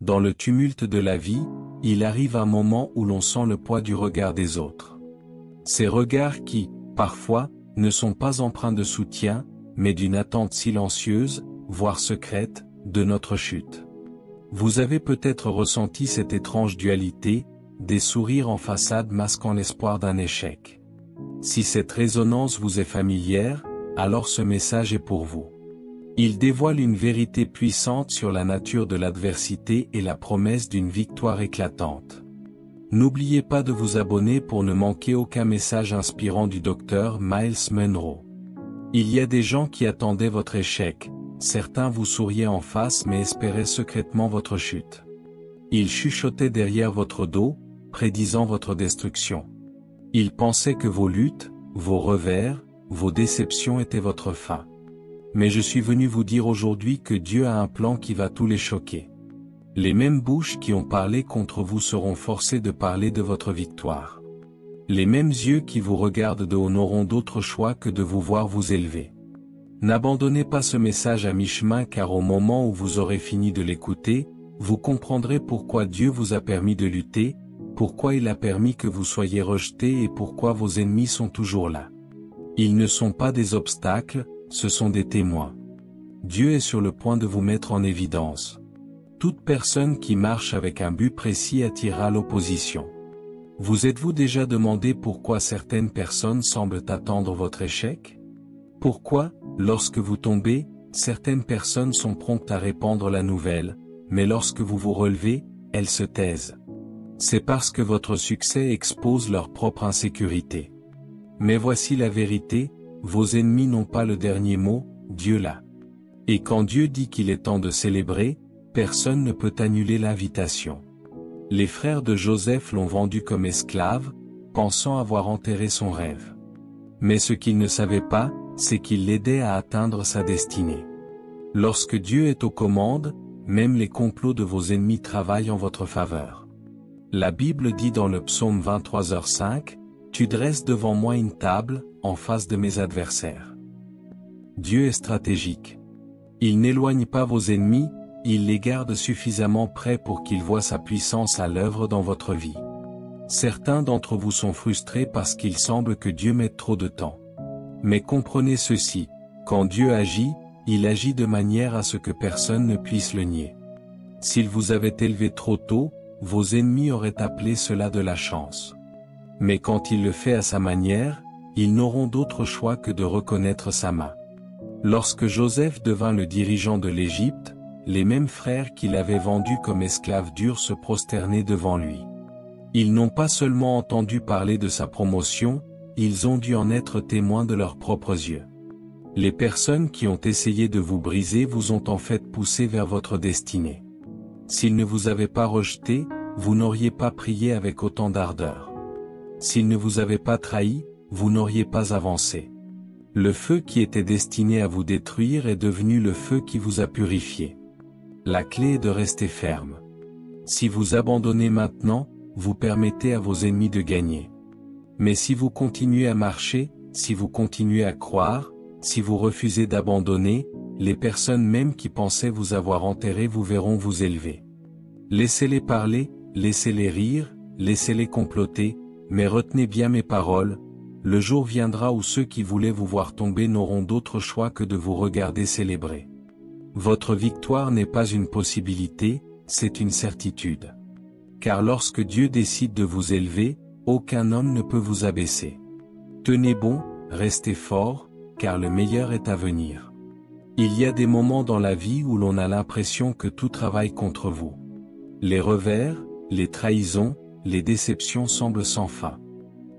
Dans le tumulte de la vie, il arrive un moment où l'on sent le poids du regard des autres. Ces regards qui, parfois, ne sont pas empreints de soutien, mais d'une attente silencieuse, voire secrète, de notre chute. Vous avez peut-être ressenti cette étrange dualité, des sourires en façade masquant l'espoir d'un échec. Si cette résonance vous est familière, alors ce message est pour vous. Il dévoile une vérité puissante sur la nature de l'adversité et la promesse d'une victoire éclatante. N'oubliez pas de vous abonner pour ne manquer aucun message inspirant du docteur Myles Munroe. Il y a des gens qui attendaient votre échec, certains vous souriaient en face mais espéraient secrètement votre chute. Ils chuchotaient derrière votre dos, prédisant votre destruction. Ils pensaient que vos luttes, vos revers, vos déceptions étaient votre fin. Mais je suis venu vous dire aujourd'hui que Dieu a un plan qui va tous les choquer. Les mêmes bouches qui ont parlé contre vous seront forcées de parler de votre victoire. Les mêmes yeux qui vous regardent de haut n'auront d'autre choix que de vous voir vous élever. N'abandonnez pas ce message à mi-chemin car au moment où vous aurez fini de l'écouter, vous comprendrez pourquoi Dieu vous a permis de lutter, pourquoi il a permis que vous soyez rejetés et pourquoi vos ennemis sont toujours là. Ils ne sont pas des obstacles, ce sont des témoins. Dieu est sur le point de vous mettre en évidence. Toute personne qui marche avec un but précis attirera l'opposition. Vous êtes-vous déjà demandé pourquoi certaines personnes semblent attendre votre échec? Pourquoi, lorsque vous tombez, certaines personnes sont promptes à répandre la nouvelle, mais lorsque vous vous relevez, elles se taisent? C'est parce que votre succès expose leur propre insécurité. Mais voici la vérité, vos ennemis n'ont pas le dernier mot, Dieu l'a. Et quand Dieu dit qu'il est temps de célébrer, personne ne peut annuler l'invitation. Les frères de Joseph l'ont vendu comme esclave, pensant avoir enterré son rêve. Mais ce qu'ils ne savaient pas, c'est qu'il l'aidait à atteindre sa destinée. Lorsque Dieu est aux commandes, même les complots de vos ennemis travaillent en votre faveur. La Bible dit dans le psaume 23h5, « Tu dresses devant moi une table, en face de mes adversaires. » Dieu est stratégique. Il n'éloigne pas vos ennemis, il les garde suffisamment près pour qu'ils voient sa puissance à l'œuvre dans votre vie. Certains d'entre vous sont frustrés parce qu'il semble que Dieu mette trop de temps. Mais comprenez ceci, quand Dieu agit, il agit de manière à ce que personne ne puisse le nier. S'il vous avait élevé trop tôt, vos ennemis auraient appelé cela de la chance. Mais quand il le fait à sa manière, ils n'auront d'autre choix que de reconnaître sa main. Lorsque Joseph devint le dirigeant de l'Égypte, les mêmes frères qui l'avaient vendu comme esclave durent se prosterner devant lui. Ils n'ont pas seulement entendu parler de sa promotion, ils ont dû en être témoins de leurs propres yeux. Les personnes qui ont essayé de vous briser vous ont en fait poussé vers votre destinée. S'ils ne vous avaient pas rejeté, vous n'auriez pas prié avec autant d'ardeur. S'ils ne vous avaient pas trahi, vous n'auriez pas avancé. Le feu qui était destiné à vous détruire est devenu le feu qui vous a purifié. La clé est de rester ferme. Si vous abandonnez maintenant, vous permettez à vos ennemis de gagner. Mais si vous continuez à marcher, si vous continuez à croire, si vous refusez d'abandonner, les personnes même qui pensaient vous avoir enterré vous verront vous élever. Laissez-les parler, laissez-les rire, laissez-les comploter, mais retenez bien mes paroles, le jour viendra où ceux qui voulaient vous voir tomber n'auront d'autre choix que de vous regarder célébrer. Votre victoire n'est pas une possibilité, c'est une certitude. Car lorsque Dieu décide de vous élever, aucun homme ne peut vous abaisser. Tenez bon, restez fort, car le meilleur est à venir. Il y a des moments dans la vie où l'on a l'impression que tout travaille contre vous. Les revers, les trahisons, les déceptions semblent sans fin.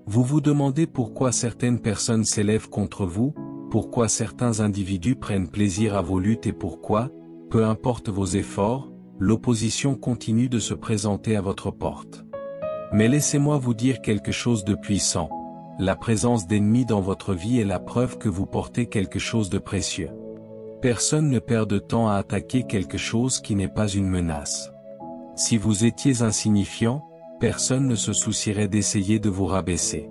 Vous vous demandez pourquoi certaines personnes s'élèvent contre vous, pourquoi certains individus prennent plaisir à vos luttes et pourquoi, peu importe vos efforts, l'opposition continue de se présenter à votre porte. Mais laissez-moi vous dire quelque chose de puissant. La présence d'ennemis dans votre vie est la preuve que vous portez quelque chose de précieux. Personne ne perd de temps à attaquer quelque chose qui n'est pas une menace. Si vous étiez insignifiant, personne ne se soucierait d'essayer de vous rabaisser.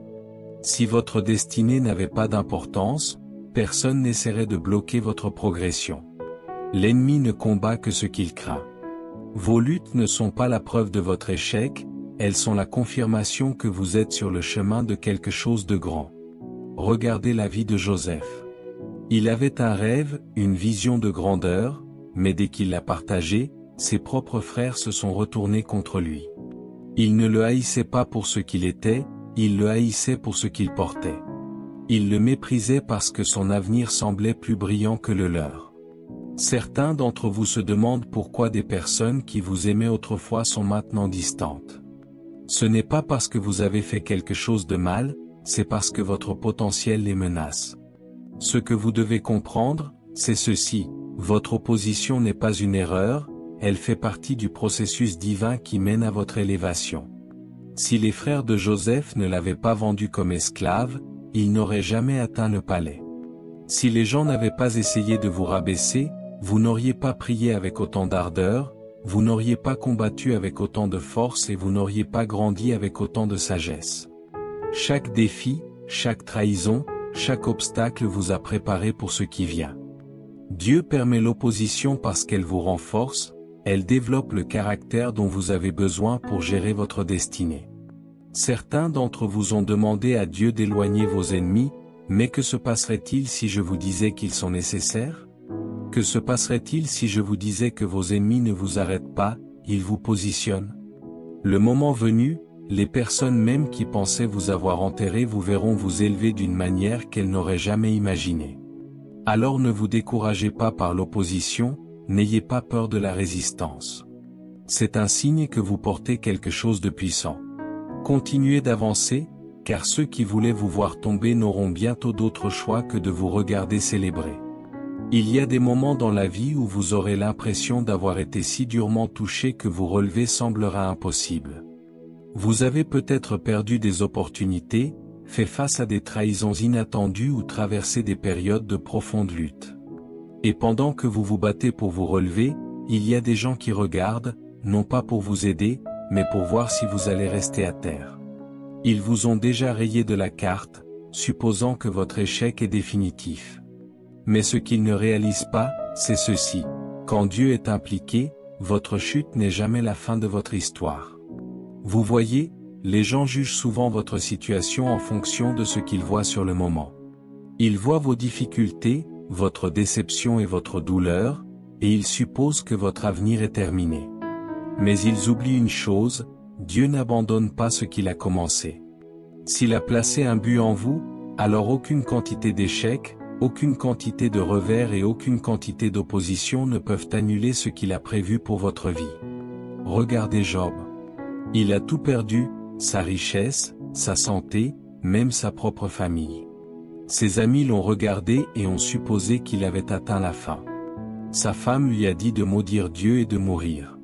Si votre destinée n'avait pas d'importance, personne n'essaierait de bloquer votre progression. L'ennemi ne combat que ce qu'il craint. Vos luttes ne sont pas la preuve de votre échec, elles sont la confirmation que vous êtes sur le chemin de quelque chose de grand. Regardez la vie de Joseph. Il avait un rêve, une vision de grandeur, mais dès qu'il l'a partagé, ses propres frères se sont retournés contre lui. Ils ne le haïssaient pas pour ce qu'il était, ils le haïssaient pour ce qu'il portait. Ils le méprisaient parce que son avenir semblait plus brillant que le leur. Certains d'entre vous se demandent pourquoi des personnes qui vous aimaient autrefois sont maintenant distantes. Ce n'est pas parce que vous avez fait quelque chose de mal, c'est parce que votre potentiel les menace. Ce que vous devez comprendre, c'est ceci, votre opposition n'est pas une erreur, elle fait partie du processus divin qui mène à votre élévation. Si les frères de Joseph ne l'avaient pas vendu comme esclave, il n'aurait jamais atteint le palais. Si les gens n'avaient pas essayé de vous rabaisser, vous n'auriez pas prié avec autant d'ardeur, vous n'auriez pas combattu avec autant de force et vous n'auriez pas grandi avec autant de sagesse. Chaque défi, chaque trahison, chaque obstacle vous a préparé pour ce qui vient. Dieu permet l'opposition parce qu'elle vous renforce, elle développe le caractère dont vous avez besoin pour gérer votre destinée. Certains d'entre vous ont demandé à Dieu d'éloigner vos ennemis, mais que se passerait-il si je vous disais qu'ils sont nécessaires? Que se passerait-il si je vous disais que vos ennemis ne vous arrêtent pas, ils vous positionnent? Le moment venu, les personnes même qui pensaient vous avoir enterré vous verront vous élever d'une manière qu'elles n'auraient jamais imaginée. Alors ne vous découragez pas par l'opposition, n'ayez pas peur de la résistance. C'est un signe que vous portez quelque chose de puissant. Continuez d'avancer, car ceux qui voulaient vous voir tomber n'auront bientôt d'autre choix que de vous regarder célébrer. Il y a des moments dans la vie où vous aurez l'impression d'avoir été si durement touché que vous relever semblera impossible. Vous avez peut-être perdu des opportunités, fait face à des trahisons inattendues ou traversé des périodes de profonde lutte. Et pendant que vous vous battez pour vous relever, il y a des gens qui regardent, non pas pour vous aider, mais pour voir si vous allez rester à terre. Ils vous ont déjà rayé de la carte, supposant que votre échec est définitif. Mais ce qu'ils ne réalisent pas, c'est ceci. Quand Dieu est impliqué, votre chute n'est jamais la fin de votre histoire. Vous voyez, les gens jugent souvent votre situation en fonction de ce qu'ils voient sur le moment. Ils voient vos difficultés, votre déception et votre douleur, et ils supposent que votre avenir est terminé. Mais ils oublient une chose, Dieu n'abandonne pas ce qu'il a commencé. S'il a placé un but en vous, alors aucune quantité d'échecs, aucune quantité de revers et aucune quantité d'opposition ne peuvent annuler ce qu'il a prévu pour votre vie. Regardez Job. Il a tout perdu, sa richesse, sa santé, même sa propre famille. Ses amis l'ont regardé et ont supposé qu'il avait atteint la fin. Sa femme lui a dit de maudire Dieu et de mourir.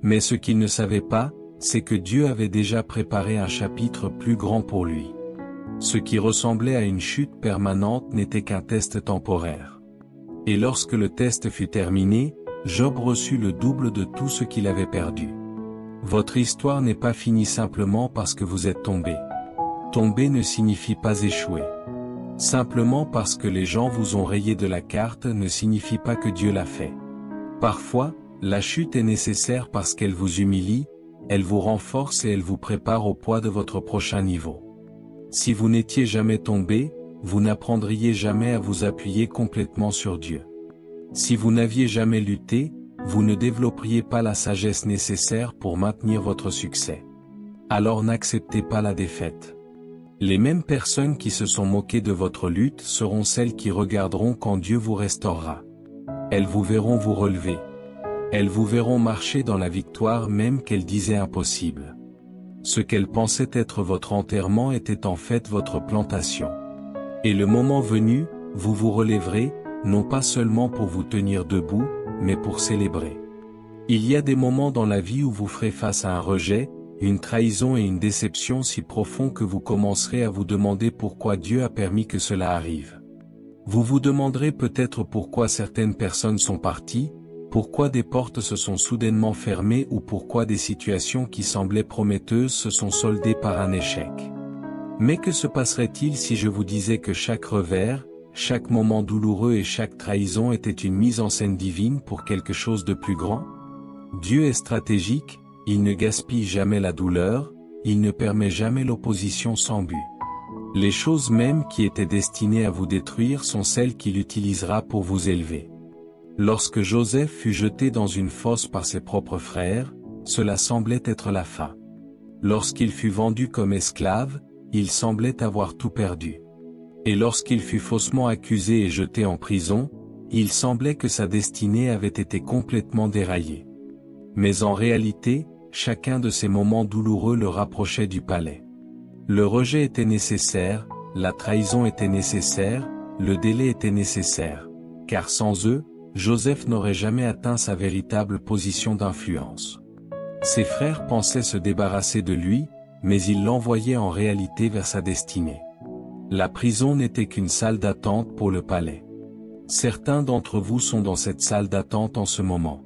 Mais ce qu'il ne savait pas, c'est que Dieu avait déjà préparé un chapitre plus grand pour lui. Ce qui ressemblait à une chute permanente n'était qu'un test temporaire. Et lorsque le test fut terminé, Job reçut le double de tout ce qu'il avait perdu. Votre histoire n'est pas finie simplement parce que vous êtes tombé. Tomber ne signifie pas échouer. Simplement parce que les gens vous ont rayé de la carte ne signifie pas que Dieu l'a fait. Parfois, la chute est nécessaire parce qu'elle vous humilie, elle vous renforce et elle vous prépare au poids de votre prochain niveau. Si vous n'étiez jamais tombé, vous n'apprendriez jamais à vous appuyer complètement sur Dieu. Si vous n'aviez jamais lutté, vous ne développeriez pas la sagesse nécessaire pour maintenir votre succès. Alors n'acceptez pas la défaite. Les mêmes personnes qui se sont moquées de votre lutte seront celles qui regarderont quand Dieu vous restaurera. Elles vous verront vous relever. Elles vous verront marcher dans la victoire même qu'elles disaient impossible. Ce qu'elles pensaient être votre enterrement était en fait votre plantation. Et le moment venu, vous vous relèverez, non pas seulement pour vous tenir debout, mais pour célébrer. Il y a des moments dans la vie où vous ferez face à un rejet, une trahison et une déception si profond que vous commencerez à vous demander pourquoi Dieu a permis que cela arrive. Vous vous demanderez peut-être pourquoi certaines personnes sont parties, pourquoi des portes se sont soudainement fermées ou pourquoi des situations qui semblaient prometteuses se sont soldées par un échec. Mais que se passerait-il si je vous disais que chaque revers, chaque moment douloureux et chaque trahison était une mise en scène divine pour quelque chose de plus grand? Dieu est stratégique, il ne gaspille jamais la douleur, il ne permet jamais l'opposition sans but. Les choses mêmes qui étaient destinées à vous détruire sont celles qu'il utilisera pour vous élever. Lorsque Joseph fut jeté dans une fosse par ses propres frères, cela semblait être la fin. Lorsqu'il fut vendu comme esclave, il semblait avoir tout perdu. Et lorsqu'il fut faussement accusé et jeté en prison, il semblait que sa destinée avait été complètement déraillée. Mais en réalité, chacun de ces moments douloureux le rapprochait du palais. Le rejet était nécessaire, la trahison était nécessaire, le délai était nécessaire. Car sans eux, Joseph n'aurait jamais atteint sa véritable position d'influence. Ses frères pensaient se débarrasser de lui, mais ils l'envoyaient en réalité vers sa destinée. La prison n'était qu'une salle d'attente pour le palais. Certains d'entre vous sont dans cette salle d'attente en ce moment.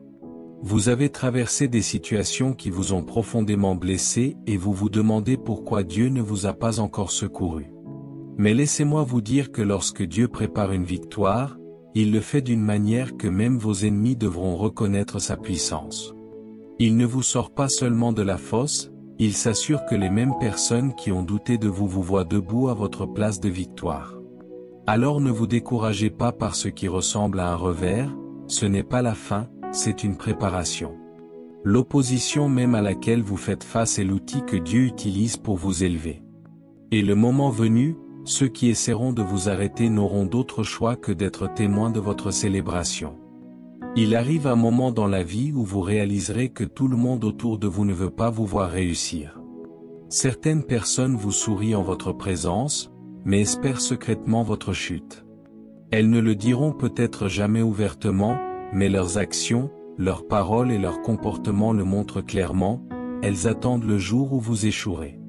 Vous avez traversé des situations qui vous ont profondément blessé et vous vous demandez pourquoi Dieu ne vous a pas encore secouru. Mais laissez-moi vous dire que lorsque Dieu prépare une victoire, il le fait d'une manière que même vos ennemis devront reconnaître sa puissance. Il ne vous sort pas seulement de la fosse, il s'assure que les mêmes personnes qui ont douté de vous voient debout à votre place de victoire. Alors ne vous découragez pas par ce qui ressemble à un revers, ce n'est pas la fin, c'est une préparation. L'opposition même à laquelle vous faites face est l'outil que Dieu utilise pour vous élever. Et le moment venu, ceux qui essaieront de vous arrêter n'auront d'autre choix que d'être témoins de votre célébration. Il arrive un moment dans la vie où vous réaliserez que tout le monde autour de vous ne veut pas vous voir réussir. Certaines personnes vous sourient en votre présence, mais espèrent secrètement votre chute. Elles ne le diront peut-être jamais ouvertement, mais leurs actions, leurs paroles et leurs comportements le montrent clairement, elles attendent le jour où vous échouerez.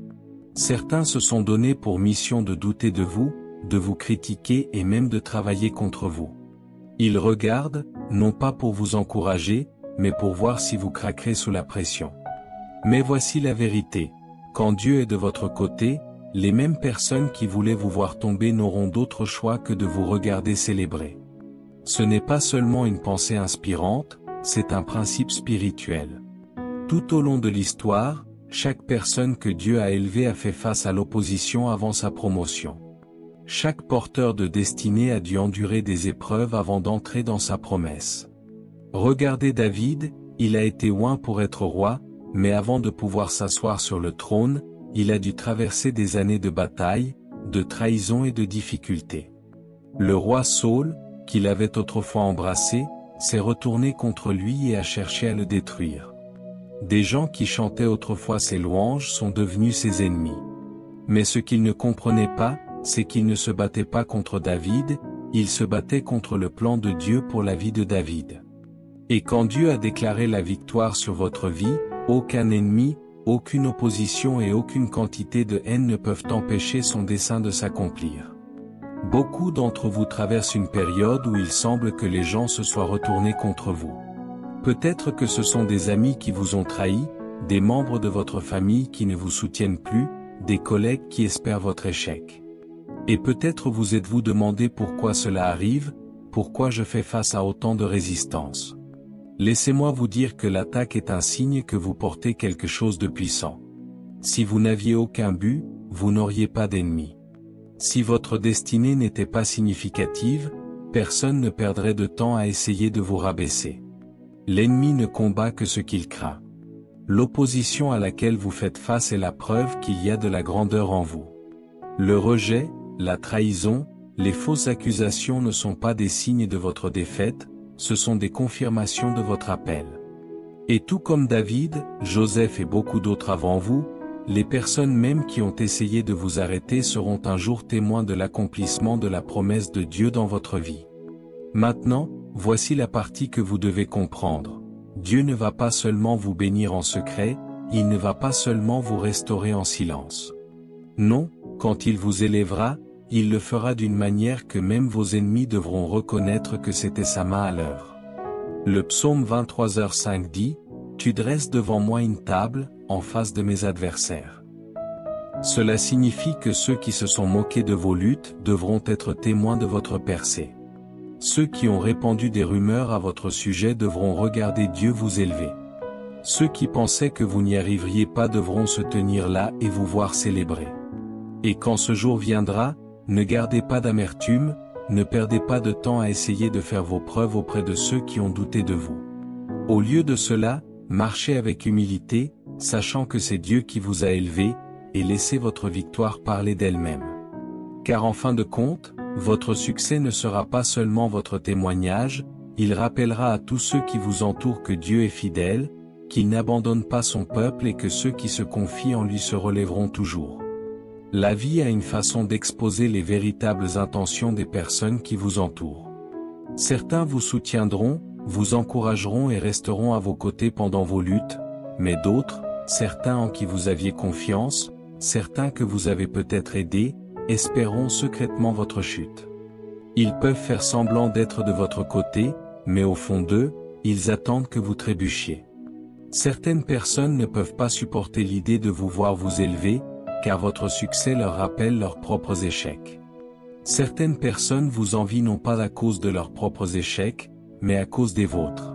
Certains se sont donnés pour mission de douter de vous critiquer et même de travailler contre vous. Ils regardent, non pas pour vous encourager, mais pour voir si vous craquerez sous la pression. Mais voici la vérité, quand Dieu est de votre côté, les mêmes personnes qui voulaient vous voir tomber n'auront d'autre choix que de vous regarder célébrer. Ce n'est pas seulement une pensée inspirante, c'est un principe spirituel. Tout au long de l'histoire, chaque personne que Dieu a élevée a fait face à l'opposition avant sa promotion. Chaque porteur de destinée a dû endurer des épreuves avant d'entrer dans sa promesse. Regardez David, il a été oint pour être roi, mais avant de pouvoir s'asseoir sur le trône, il a dû traverser des années de bataille, de trahison et de difficultés. Le roi Saül, qu'il avait autrefois embrassé, s'est retourné contre lui et a cherché à le détruire. Des gens qui chantaient autrefois ses louanges sont devenus ses ennemis. Mais ce qu'ils ne comprenaient pas, c'est qu'il ne se battait pas contre David, il se battait contre le plan de Dieu pour la vie de David. Et quand Dieu a déclaré la victoire sur votre vie, aucun ennemi, aucune opposition et aucune quantité de haine ne peuvent empêcher son dessein de s'accomplir. Beaucoup d'entre vous traversent une période où il semble que les gens se soient retournés contre vous. Peut-être que ce sont des amis qui vous ont trahi, des membres de votre famille qui ne vous soutiennent plus, des collègues qui espèrent votre échec. Et peut-être vous êtes-vous demandé pourquoi cela arrive, pourquoi je fais face à autant de résistance. Laissez-moi vous dire que l'attaque est un signe que vous portez quelque chose de puissant. Si vous n'aviez aucun but, vous n'auriez pas d'ennemis. Si votre destinée n'était pas significative, personne ne perdrait de temps à essayer de vous rabaisser. L'ennemi ne combat que ce qu'il craint. L'opposition à laquelle vous faites face est la preuve qu'il y a de la grandeur en vous. Le rejet, la trahison, les fausses accusations ne sont pas des signes de votre défaite, ce sont des confirmations de votre appel. Et tout comme David, Joseph et beaucoup d'autres avant vous, les personnes même qui ont essayé de vous arrêter seront un jour témoins de l'accomplissement de la promesse de Dieu dans votre vie. Maintenant, voici la partie que vous devez comprendre. Dieu ne va pas seulement vous bénir en secret, il ne va pas seulement vous restaurer en silence. Non, quand il vous élèvera, il le fera d'une manière que même vos ennemis devront reconnaître que c'était sa main à l'œuvre. Le psaume 23h5 dit, « Tu dresses devant moi une table, en face de mes adversaires. » Cela signifie que ceux qui se sont moqués de vos luttes devront être témoins de votre percée. Ceux qui ont répandu des rumeurs à votre sujet devront regarder Dieu vous élever. Ceux qui pensaient que vous n'y arriveriez pas devront se tenir là et vous voir célébrer. Et quand ce jour viendra, ne gardez pas d'amertume, ne perdez pas de temps à essayer de faire vos preuves auprès de ceux qui ont douté de vous. Au lieu de cela, marchez avec humilité, sachant que c'est Dieu qui vous a élevé, et laissez votre victoire parler d'elle-même. Car en fin de compte, votre succès ne sera pas seulement votre témoignage, il rappellera à tous ceux qui vous entourent que Dieu est fidèle, qu'il n'abandonne pas son peuple et que ceux qui se confient en lui se relèveront toujours. La vie a une façon d'exposer les véritables intentions des personnes qui vous entourent. Certains vous soutiendront, vous encourageront et resteront à vos côtés pendant vos luttes, mais d'autres, certains en qui vous aviez confiance, certains que vous avez peut-être aidés, espéreront secrètement votre chute. Ils peuvent faire semblant d'être de votre côté, mais au fond d'eux, ils attendent que vous trébuchiez. Certaines personnes ne peuvent pas supporter l'idée de vous voir vous élever, car votre succès leur rappelle leurs propres échecs. Certaines personnes vous envient non pas à cause de leurs propres échecs, mais à cause des vôtres.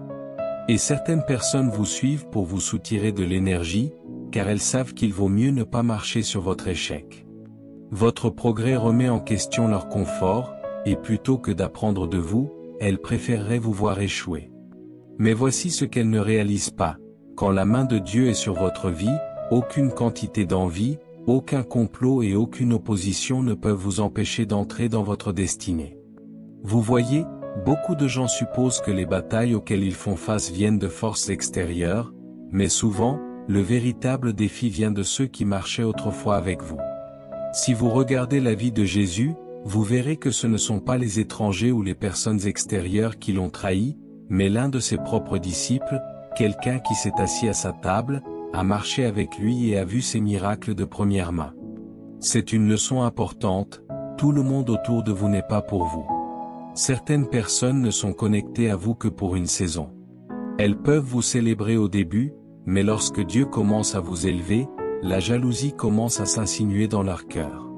Et certaines personnes vous suivent pour vous soutirer de l'énergie, car elles savent qu'il vaut mieux ne pas marcher sur votre échec. Votre progrès remet en question leur confort, et plutôt que d'apprendre de vous, elles préféreraient vous voir échouer. Mais voici ce qu'elles ne réalisent pas. Quand la main de Dieu est sur votre vie, aucune quantité d'envie, aucun complot et aucune opposition ne peuvent vous empêcher d'entrer dans votre destinée. Vous voyez, beaucoup de gens supposent que les batailles auxquelles ils font face viennent de forces extérieures, mais souvent, le véritable défi vient de ceux qui marchaient autrefois avec vous. Si vous regardez la vie de Jésus, vous verrez que ce ne sont pas les étrangers ou les personnes extérieures qui l'ont trahi, mais l'un de ses propres disciples, quelqu'un qui s'est assis à sa table, a marché avec lui et a vu ses miracles de première main. C'est une leçon importante, tout le monde autour de vous n'est pas pour vous. Certaines personnes ne sont connectées à vous que pour une saison. Elles peuvent vous célébrer au début, mais lorsque Dieu commence à vous élever, la jalousie commence à s'insinuer dans leur cœur.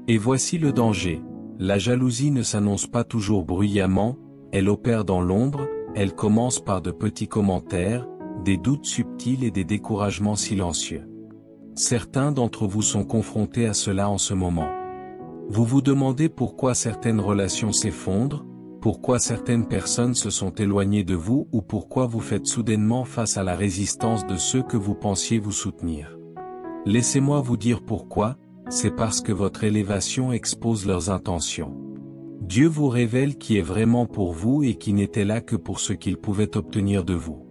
Et voici le danger, la jalousie ne s'annonce pas toujours bruyamment, elle opère dans l'ombre, elle commence par de petits commentaires, des doutes subtils et des découragements silencieux. Certains d'entre vous sont confrontés à cela en ce moment. Vous vous demandez pourquoi certaines relations s'effondrent, pourquoi certaines personnes se sont éloignées de vous ou pourquoi vous faites soudainement face à la résistance de ceux que vous pensiez vous soutenir. Laissez-moi vous dire pourquoi, c'est parce que votre élévation expose leurs intentions. Dieu vous révèle qui est vraiment pour vous et qui n'était là que pour ce qu'il pouvait obtenir de vous.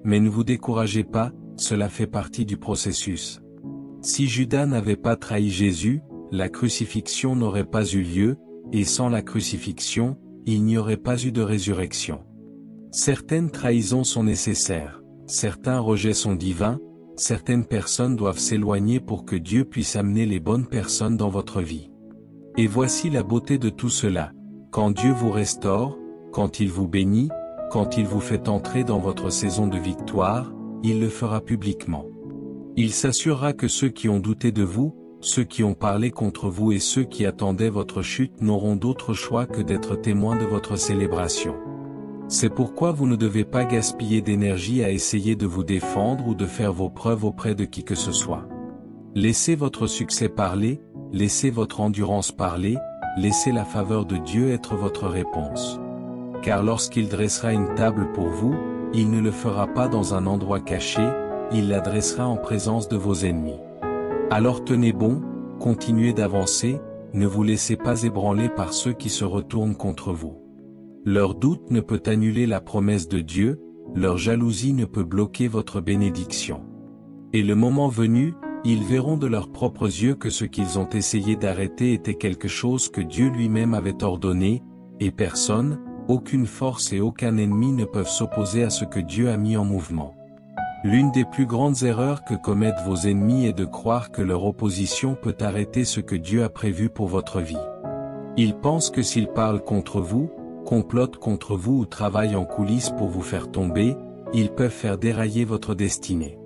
Mais ne vous découragez pas, cela fait partie du processus. Si Judas n'avait pas trahi Jésus, la crucifixion n'aurait pas eu lieu, et sans la crucifixion, il n'y aurait pas eu de résurrection. Certaines trahisons sont nécessaires, certains rejets sont divins, certaines personnes doivent s'éloigner pour que Dieu puisse amener les bonnes personnes dans votre vie. Et voici la beauté de tout cela. Quand Dieu vous restaure, quand il vous bénit, quand il vous fait entrer dans votre saison de victoire, il le fera publiquement. Il s'assurera que ceux qui ont douté de vous, ceux qui ont parlé contre vous et ceux qui attendaient votre chute n'auront d'autre choix que d'être témoins de votre célébration. C'est pourquoi vous ne devez pas gaspiller d'énergie à essayer de vous défendre ou de faire vos preuves auprès de qui que ce soit. Laissez votre succès parler, laissez votre endurance parler, laissez la faveur de Dieu être votre réponse. Car lorsqu'il dressera une table pour vous, il ne le fera pas dans un endroit caché, il la dressera en présence de vos ennemis. Alors tenez bon, continuez d'avancer, ne vous laissez pas ébranler par ceux qui se retournent contre vous. Leur doute ne peut annuler la promesse de Dieu, leur jalousie ne peut bloquer votre bénédiction. Et le moment venu, ils verront de leurs propres yeux que ce qu'ils ont essayé d'arrêter était quelque chose que Dieu lui-même avait ordonné, et personne, aucune force et aucun ennemi ne peuvent s'opposer à ce que Dieu a mis en mouvement. L'une des plus grandes erreurs que commettent vos ennemis est de croire que leur opposition peut arrêter ce que Dieu a prévu pour votre vie. Ils pensent que s'ils parlent contre vous, complotent contre vous ou travaillent en coulisses pour vous faire tomber, ils peuvent faire dérailler votre destinée.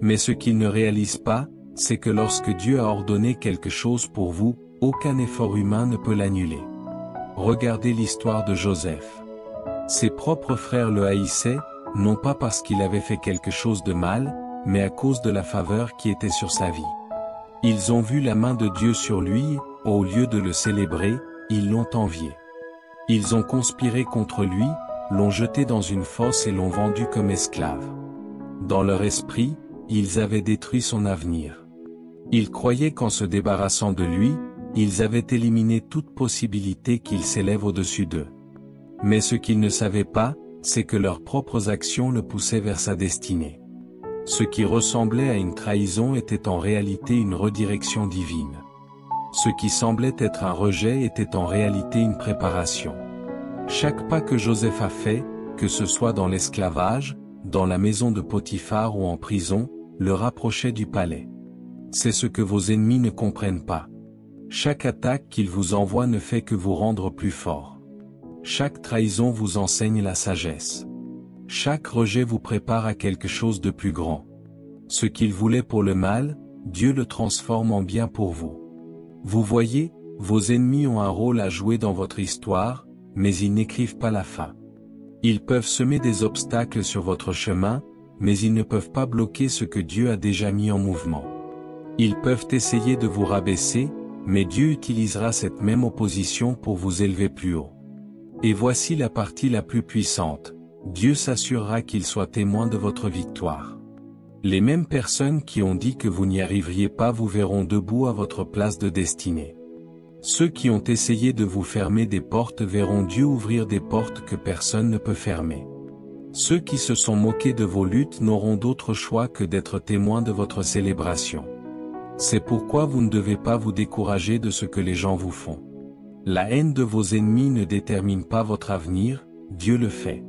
Mais ce qu'ils ne réalisent pas, c'est que lorsque Dieu a ordonné quelque chose pour vous, aucun effort humain ne peut l'annuler. Regardez l'histoire de Joseph. Ses propres frères le haïssaient, non pas parce qu'il avait fait quelque chose de mal, mais à cause de la faveur qui était sur sa vie. Ils ont vu la main de Dieu sur lui, au lieu de le célébrer, ils l'ont envié. Ils ont conspiré contre lui, l'ont jeté dans une fosse et l'ont vendu comme esclave. Dans leur esprit, ils avaient détruit son avenir. Ils croyaient qu'en se débarrassant de lui, ils avaient éliminé toute possibilité qu'il s'élève au-dessus d'eux. Mais ce qu'ils ne savaient pas, c'est que leurs propres actions le poussaient vers sa destinée. Ce qui ressemblait à une trahison était en réalité une redirection divine. Ce qui semblait être un rejet était en réalité une préparation. Chaque pas que Joseph a fait, que ce soit dans l'esclavage, dans la maison de Potiphar ou en prison, le rapprochait du palais. C'est ce que vos ennemis ne comprennent pas. Chaque attaque qu'ils vous envoient ne fait que vous rendre plus fort. Chaque trahison vous enseigne la sagesse. Chaque rejet vous prépare à quelque chose de plus grand. Ce qu'ils voulaient pour le mal, Dieu le transforme en bien pour vous. Vous voyez, vos ennemis ont un rôle à jouer dans votre histoire, mais ils n'écrivent pas la fin. Ils peuvent semer des obstacles sur votre chemin, mais ils ne peuvent pas bloquer ce que Dieu a déjà mis en mouvement. Ils peuvent essayer de vous rabaisser, mais Dieu utilisera cette même opposition pour vous élever plus haut. Et voici la partie la plus puissante. Dieu s'assurera qu'il soit témoin de votre victoire. Les mêmes personnes qui ont dit que vous n'y arriveriez pas vous verront debout à votre place de destinée. Ceux qui ont essayé de vous fermer des portes verront Dieu ouvrir des portes que personne ne peut fermer. Ceux qui se sont moqués de vos luttes n'auront d'autre choix que d'être témoins de votre célébration. C'est pourquoi vous ne devez pas vous décourager de ce que les gens vous font. La haine de vos ennemis ne détermine pas votre avenir, Dieu le fait.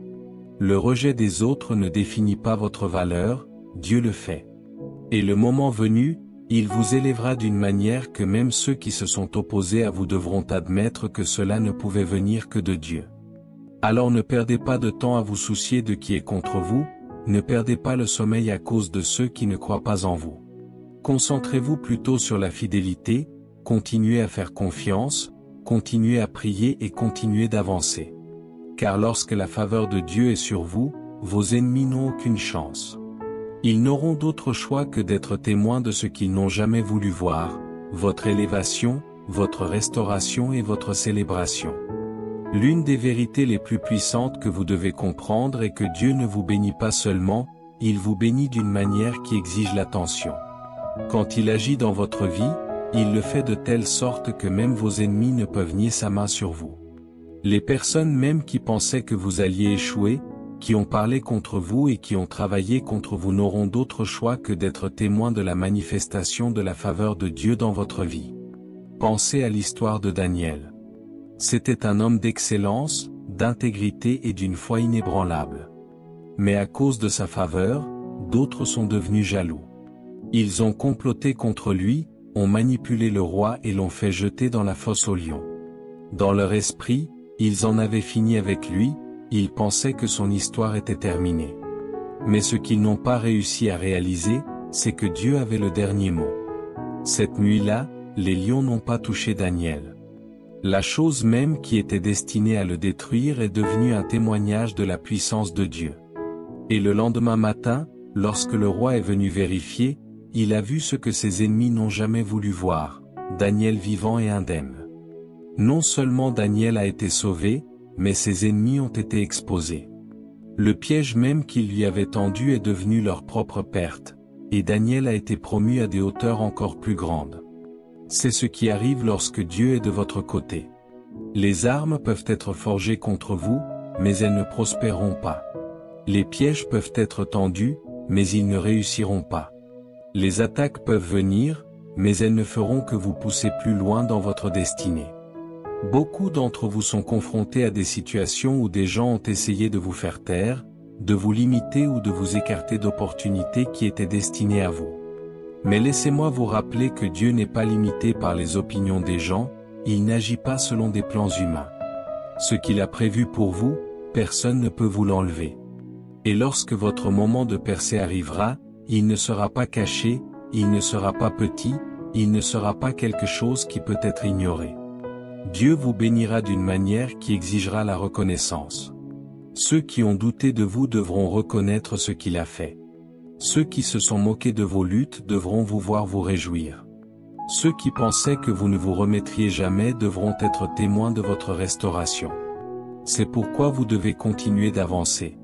Le rejet des autres ne définit pas votre valeur, Dieu le fait. Et le moment venu, il vous élèvera d'une manière que même ceux qui se sont opposés à vous devront admettre que cela ne pouvait venir que de Dieu. Alors ne perdez pas de temps à vous soucier de qui est contre vous, ne perdez pas le sommeil à cause de ceux qui ne croient pas en vous. Concentrez-vous plutôt sur la fidélité, continuez à faire confiance, continuez à prier et continuez d'avancer. Car lorsque la faveur de Dieu est sur vous, vos ennemis n'ont aucune chance. Ils n'auront d'autre choix que d'être témoins de ce qu'ils n'ont jamais voulu voir, votre élévation, votre restauration et votre célébration. L'une des vérités les plus puissantes que vous devez comprendre est que Dieu ne vous bénit pas seulement, il vous bénit d'une manière qui exige l'attention. Quand il agit dans votre vie, il le fait de telle sorte que même vos ennemis ne peuvent nier sa main sur vous. Les personnes même qui pensaient que vous alliez échouer, qui ont parlé contre vous et qui ont travaillé contre vous n'auront d'autre choix que d'être témoins de la manifestation de la faveur de Dieu dans votre vie. Pensez à l'histoire de Daniel. C'était un homme d'excellence, d'intégrité et d'une foi inébranlable. Mais à cause de sa faveur, d'autres sont devenus jaloux. Ils ont comploté contre lui, ont manipulé le roi et l'ont fait jeter dans la fosse aux lions. Dans leur esprit, ils en avaient fini avec lui, ils pensaient que son histoire était terminée. Mais ce qu'ils n'ont pas réussi à réaliser, c'est que Dieu avait le dernier mot. Cette nuit-là, les lions n'ont pas touché Daniel. La chose même qui était destinée à le détruire est devenue un témoignage de la puissance de Dieu. Et le lendemain matin, lorsque le roi est venu vérifier, il a vu ce que ses ennemis n'ont jamais voulu voir, Daniel vivant et indemne. Non seulement Daniel a été sauvé, mais ses ennemis ont été exposés. Le piège même qu'ils lui avaient tendu est devenu leur propre perte, et Daniel a été promu à des hauteurs encore plus grandes. C'est ce qui arrive lorsque Dieu est de votre côté. Les armes peuvent être forgées contre vous, mais elles ne prospéreront pas. Les pièges peuvent être tendus, mais ils ne réussiront pas. Les attaques peuvent venir, mais elles ne feront que vous pousser plus loin dans votre destinée. Beaucoup d'entre vous sont confrontés à des situations où des gens ont essayé de vous faire taire, de vous limiter ou de vous écarter d'opportunités qui étaient destinées à vous. Mais laissez-moi vous rappeler que Dieu n'est pas limité par les opinions des gens, il n'agit pas selon des plans humains. Ce qu'il a prévu pour vous, personne ne peut vous l'enlever. Et lorsque votre moment de percée arrivera, il ne sera pas caché, il ne sera pas petit, il ne sera pas quelque chose qui peut être ignoré. Dieu vous bénira d'une manière qui exigera la reconnaissance. Ceux qui ont douté de vous devront reconnaître ce qu'il a fait. Ceux qui se sont moqués de vos luttes devront vous voir vous réjouir. Ceux qui pensaient que vous ne vous remettriez jamais devront être témoins de votre restauration. C'est pourquoi vous devez continuer d'avancer.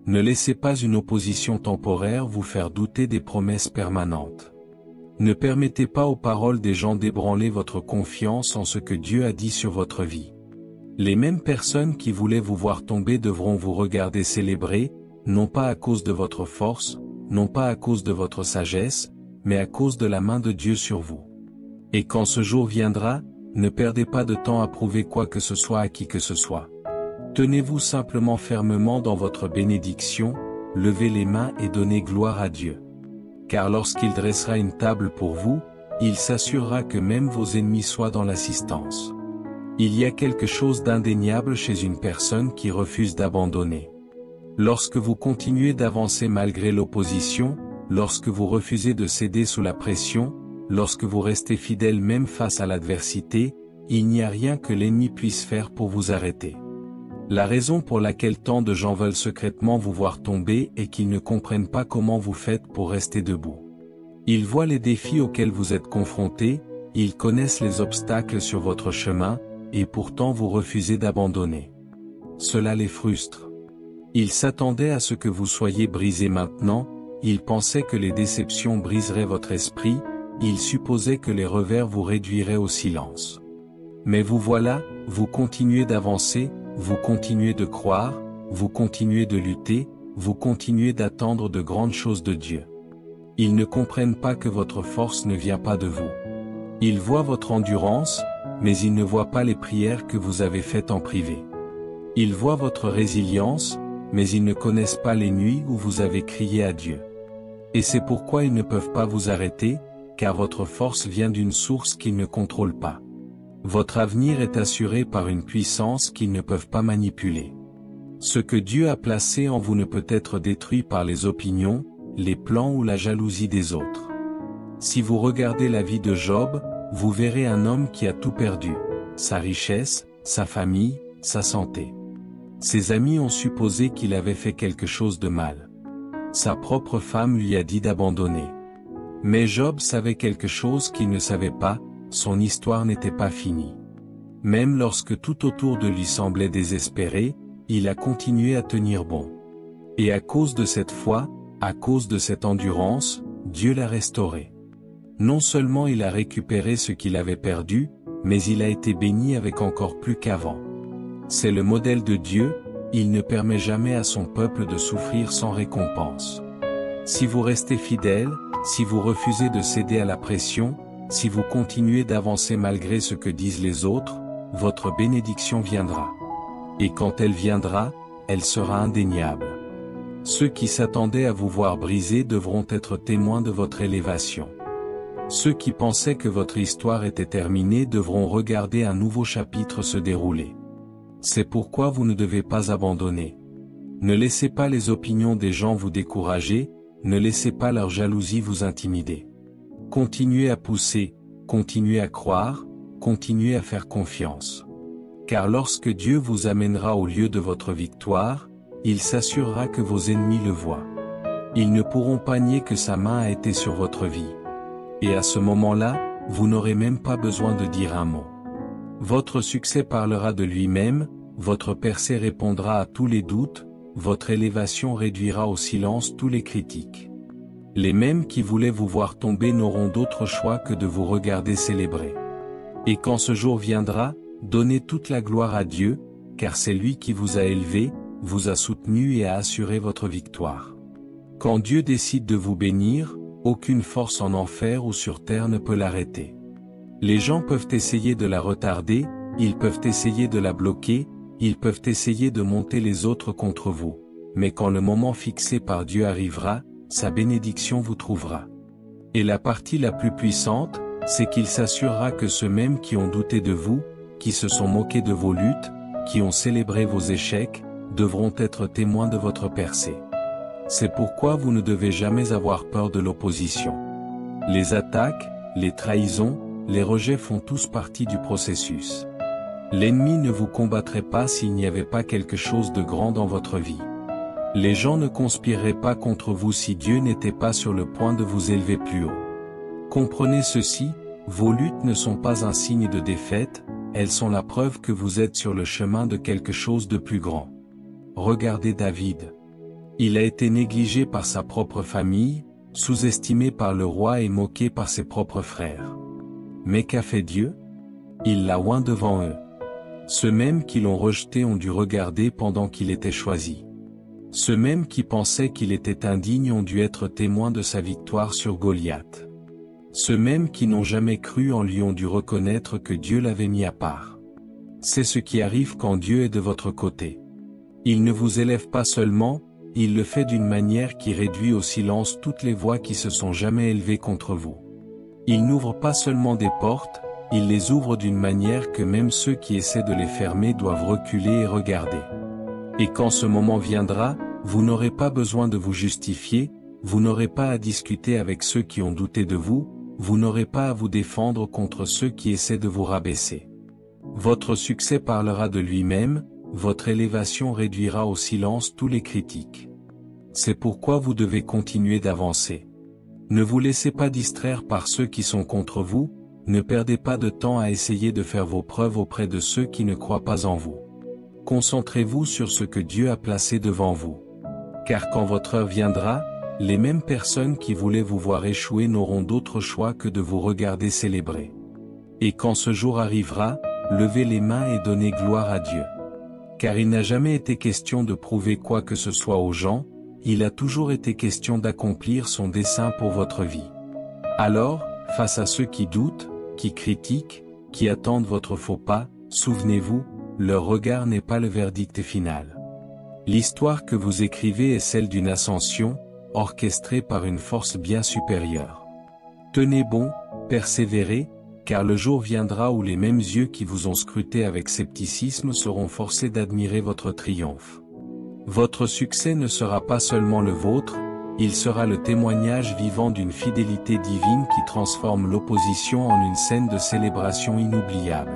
Ne laissez pas une opposition temporaire vous faire douter des promesses permanentes. Ne permettez pas aux paroles des gens d'ébranler votre confiance en ce que Dieu a dit sur votre vie. Les mêmes personnes qui voulaient vous voir tomber devront vous regarder célébrer, non pas à cause de votre force, non pas à cause de votre sagesse, mais à cause de la main de Dieu sur vous. Et quand ce jour viendra, ne perdez pas de temps à prouver quoi que ce soit à qui que ce soit. Tenez-vous simplement fermement dans votre bénédiction, levez les mains et donnez gloire à Dieu. Car lorsqu'il dressera une table pour vous, il s'assurera que même vos ennemis soient dans l'assistance. Il y a quelque chose d'indéniable chez une personne qui refuse d'abandonner. Lorsque vous continuez d'avancer malgré l'opposition, lorsque vous refusez de céder sous la pression, lorsque vous restez fidèle même face à l'adversité, il n'y a rien que l'ennemi puisse faire pour vous arrêter. La raison pour laquelle tant de gens veulent secrètement vous voir tomber est qu'ils ne comprennent pas comment vous faites pour rester debout. Ils voient les défis auxquels vous êtes confrontés, ils connaissent les obstacles sur votre chemin, et pourtant vous refusez d'abandonner. Cela les frustre. Ils s'attendaient à ce que vous soyez brisé maintenant, ils pensaient que les déceptions briseraient votre esprit, ils supposaient que les revers vous réduiraient au silence. Mais vous voilà, vous continuez d'avancer, vous continuez de croire, vous continuez de lutter, vous continuez d'attendre de grandes choses de Dieu. Ils ne comprennent pas que votre force ne vient pas de vous. Ils voient votre endurance, mais ils ne voient pas les prières que vous avez faites en privé. Ils voient votre résilience, mais ils ne connaissent pas les nuits où vous avez crié à Dieu. Et c'est pourquoi ils ne peuvent pas vous arrêter, car votre force vient d'une source qu'ils ne contrôlent pas. Votre avenir est assuré par une puissance qu'ils ne peuvent pas manipuler. Ce que Dieu a placé en vous ne peut être détruit par les opinions, les plans ou la jalousie des autres. Si vous regardez la vie de Job, vous verrez un homme qui a tout perdu, sa richesse, sa famille, sa santé. Ses amis ont supposé qu'il avait fait quelque chose de mal. Sa propre femme lui a dit d'abandonner. Mais Job savait quelque chose qu'il ne savait pas, son histoire n'était pas finie. Même lorsque tout autour de lui semblait désespéré, il a continué à tenir bon. Et à cause de cette foi, à cause de cette endurance, Dieu l'a restauré. Non seulement il a récupéré ce qu'il avait perdu, mais il a été béni avec encore plus qu'avant. C'est le modèle de Dieu, il ne permet jamais à son peuple de souffrir sans récompense. Si vous restez fidèle, si vous refusez de céder à la pression, si vous continuez d'avancer malgré ce que disent les autres, votre bénédiction viendra. Et quand elle viendra, elle sera indéniable. Ceux qui s'attendaient à vous voir briser devront être témoins de votre élévation. Ceux qui pensaient que votre histoire était terminée devront regarder un nouveau chapitre se dérouler. C'est pourquoi vous ne devez pas abandonner. Ne laissez pas les opinions des gens vous décourager, ne laissez pas leur jalousie vous intimider. Continuez à pousser, continuez à croire, continuez à faire confiance. Car lorsque Dieu vous amènera au lieu de votre victoire, il s'assurera que vos ennemis le voient. Ils ne pourront pas nier que sa main a été sur votre vie. Et à ce moment-là, vous n'aurez même pas besoin de dire un mot. Votre succès parlera de lui-même, votre percée répondra à tous les doutes, votre élévation réduira au silence tous les critiques. Les mêmes qui voulaient vous voir tomber n'auront d'autre choix que de vous regarder célébrer. Et quand ce jour viendra, donnez toute la gloire à Dieu, car c'est lui qui vous a élevé, vous a soutenu et a assuré votre victoire. Quand Dieu décide de vous bénir, aucune force en enfer ou sur terre ne peut l'arrêter. Les gens peuvent essayer de la retarder, ils peuvent essayer de la bloquer, ils peuvent essayer de monter les autres contre vous. Mais quand le moment fixé par Dieu arrivera, sa bénédiction vous trouvera. Et la partie la plus puissante, c'est qu'il s'assurera que ceux-mêmes qui ont douté de vous, qui se sont moqués de vos luttes, qui ont célébré vos échecs, devront être témoins de votre percée. C'est pourquoi vous ne devez jamais avoir peur de l'opposition. Les attaques, les trahisons, les rejets font tous partie du processus. L'ennemi ne vous combattrait pas s'il n'y avait pas quelque chose de grand dans votre vie. Les gens ne conspireraient pas contre vous si Dieu n'était pas sur le point de vous élever plus haut. Comprenez ceci, vos luttes ne sont pas un signe de défaite, elles sont la preuve que vous êtes sur le chemin de quelque chose de plus grand. Regardez David. Il a été négligé par sa propre famille, sous-estimé par le roi et moqué par ses propres frères. Mais qu'a fait Dieu? Il l'a oint devant eux. Ceux mêmes qui l'ont rejeté ont dû regarder pendant qu'il était choisi. Ceux mêmes qui pensaient qu'il était indigne ont dû être témoins de sa victoire sur Goliath. Ceux mêmes qui n'ont jamais cru en lui ont dû reconnaître que Dieu l'avait mis à part. C'est ce qui arrive quand Dieu est de votre côté. Il ne vous élève pas seulement, il le fait d'une manière qui réduit au silence toutes les voix qui se sont jamais élevées contre vous. Il n'ouvre pas seulement des portes, il les ouvre d'une manière que même ceux qui essaient de les fermer doivent reculer et regarder. Et quand ce moment viendra, vous n'aurez pas besoin de vous justifier, vous n'aurez pas à discuter avec ceux qui ont douté de vous, vous n'aurez pas à vous défendre contre ceux qui essaient de vous rabaisser. Votre succès parlera de lui-même, votre élévation réduira au silence tous les critiques. C'est pourquoi vous devez continuer d'avancer. Ne vous laissez pas distraire par ceux qui sont contre vous, ne perdez pas de temps à essayer de faire vos preuves auprès de ceux qui ne croient pas en vous. Concentrez-vous sur ce que Dieu a placé devant vous. Car quand votre heure viendra, les mêmes personnes qui voulaient vous voir échouer n'auront d'autre choix que de vous regarder célébrer. Et quand ce jour arrivera, levez les mains et donnez gloire à Dieu. Car il n'a jamais été question de prouver quoi que ce soit aux gens, il a toujours été question d'accomplir son dessein pour votre vie. Alors, face à ceux qui doutent, qui critiquent, qui attendent votre faux pas, souvenez-vous, leur regard n'est pas le verdict final. L'histoire que vous écrivez est celle d'une ascension, orchestrée par une force bien supérieure. Tenez bon, persévérez, car le jour viendra où les mêmes yeux qui vous ont scruté avec scepticisme seront forcés d'admirer votre triomphe. Votre succès ne sera pas seulement le vôtre, il sera le témoignage vivant d'une fidélité divine qui transforme l'opposition en une scène de célébration inoubliable.